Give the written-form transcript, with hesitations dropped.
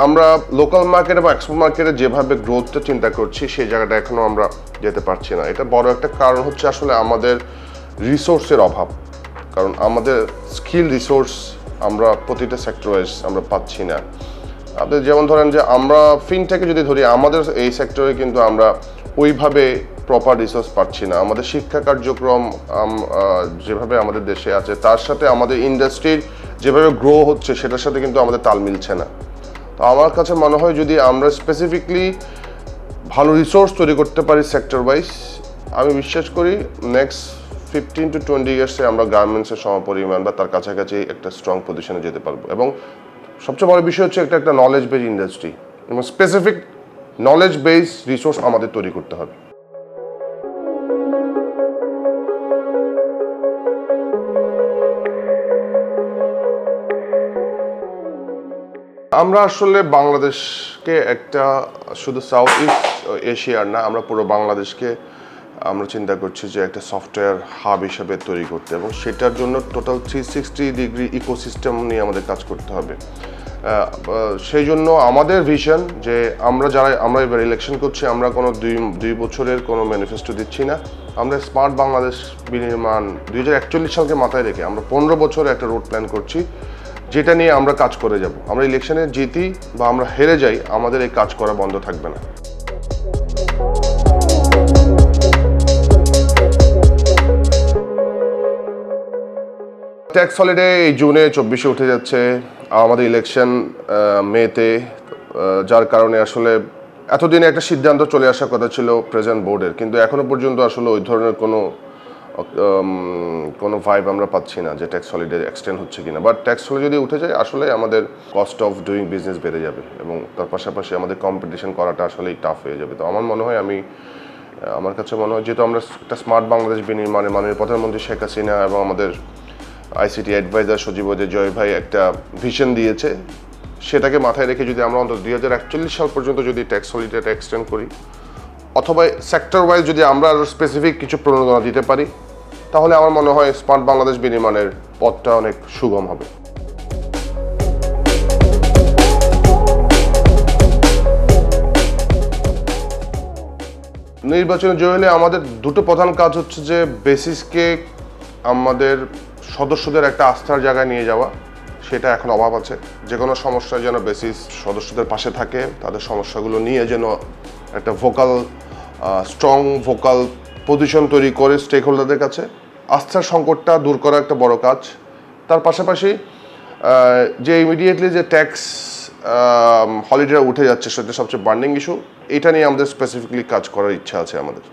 আমরা local market এবং export মার্কেটে যেভাবে গ্রোথটা চিন্তা করছি সেই জায়গাটা এখনো আমরা যেতে পারছি না। এটা বড় একটা কারণ হচ্ছে আসলে আমাদের রিসোর্সের অভাব, কারণ আমাদের স্কিল রিসোর্স আমরা প্রতিটা সেক্টর ওয়াইজ আমরা পাচ্ছি না। আপনি যেমন ধরেন যে আমরা ফিনটেকে যদি ধরি, আমাদের এই সেক্টরে কিন্তু আমরা ওইভাবে প্রপার রিসোর্স পাচ্ছি না। আমাদের শিক্ষা কার্যক্রম যেভাবে আমাদের দেশে আছে তার সাথে আমাদের ইন্ডাস্ট্রির যেভাবে গ্রো হচ্ছে সেটার সাথে কিন্তু আমাদের তাল মিলছে না। তো আমার কাছে মনে হয় যদি আমরা স্পেসিফিকলি ভালো রিসোর্স তৈরি করতে পারি সেক্টর ওয়াইজ, আমি বিশ্বাস করি নেক্সট 15 to 20 ইয়ার্সে আমরা গার্মেন্টসের সমপরিমাণ বা তার কাছাকাছি একটা স্ট্রং পজিশনে যেতে পারবো। এবং সবচেয়ে বড় বিষয় হচ্ছে একটা নলেজ বেস ইন্ডাস্ট্রি এবং স্পেসিফিক নলেজ বেস রিসোর্স আমাদের তৈরি করতে হবে। আমরা আসলে বাংলাদেশকে একটা শুধু সাউথ ইস্ট এশিয়ার না, আমরা পুরো বাংলাদেশকে আমরা চিন্তা করছি যে একটা সফটওয়্যার হাব হিসাবে তৈরি করতে, এবং সেটার জন্য টোটাল 360 ডিগ্রি ইকোসিস্টেম নিয়ে আমাদের কাজ করতে হবে। সেই জন্য আমাদের ভিশন যে আমরা এবার ইলেকশন করছি, আমরা কোনো দুই বছরের কোনো ম্যানিফেস্টো দিচ্ছি না। আমরা স্মার্ট বাংলাদেশ বিনির্মাণ 2041 সালকে মাথায় রেখে আমরা 15 বছরে একটা রোড প্ল্যান করছি, যেটা নিয়ে আমরা কাজ করে যাব। আমরা ইলেকশনে জিতি বা আমরা হেরে যাই, আমাদের এই কাজ করা বন্ধ থাকবে না। ট্যাক্স হলিডে এই জুনে 24-এ উঠে যাচ্ছে, আমাদের ইলেকশন মেতে, যার কারণে আসলে এতদিনে একটা সিদ্ধান্ত চলে আসার কথা ছিল প্রেজেন্ট বোর্ডের, কিন্তু এখনো পর্যন্ত আসলে ওই ধরনের কোনো ভাইব আমরা পাচ্ছি না যে ট্যাক্স হলিডে এক্সটেন্ড হচ্ছে কিনা। বাট ট্যাক্স হলিডে যদি উঠে যায় আসলে আমাদের কস্ট অফ ডুইং বিজনেস বেড়ে যাবে এবং তার পাশাপাশি আমাদের কম্পিটিশন করাটা আসলেই টাফ হয়ে যাবে। তো আমার কাছে মনে হয় যেহেতু আমরা একটা স্মার্ট বাংলাদেশ বিনির্মাণে মাননীয় প্রধানমন্ত্রী শেখ হাসিনা এবং আমাদের আইসিটি অ্যাডভাইজার সচিবদের জয় ভাই একটা ভিশন দিয়েছে, সেটাকে মাথায় রেখে যদি আমরা অন্তত 2041 সাল পর্যন্ত যদি ট্যাক্স হলিডেটা এক্সটেন্ড করি, অথবা সেক্টর ওয়াইজ যদি আমরা আরও স্পেসিফিক কিছু প্রণোদনা দিতে পারি, তাহলে আমার মনে হয় স্মার্ট বাংলাদেশ বিনির্মাণের পথটা অনেক সুগম হবে। নির্বাচনে জয় হলে আমাদের দুটো প্রধান কাজ হচ্ছে যে বেসিসকে আমাদের সদস্যদের একটা আস্থার জায়গায় নিয়ে যাওয়া, সেটা এখন অভাব আছে। যে কোনো সমস্যায় যেন বেসিস সদস্যদের পাশে থাকে, তাদের সমস্যাগুলো নিয়ে যেন একটা স্ট্রং ভোকাল পজিশন তৈরি করে স্টেক হোল্ডারদের কাছে। আস্থার সংকটটা দূর করা একটা বড় কাজ। তার পাশাপাশি যে ইমিডিয়েটলি যে ট্যাক্স হলিডে উঠে যাচ্ছে সেটা সবচেয়ে বার্নিং ইস্যু, এটা নিয়ে আমাদের স্পেসিফিকলি কাজ করার ইচ্ছা আছে আমাদের।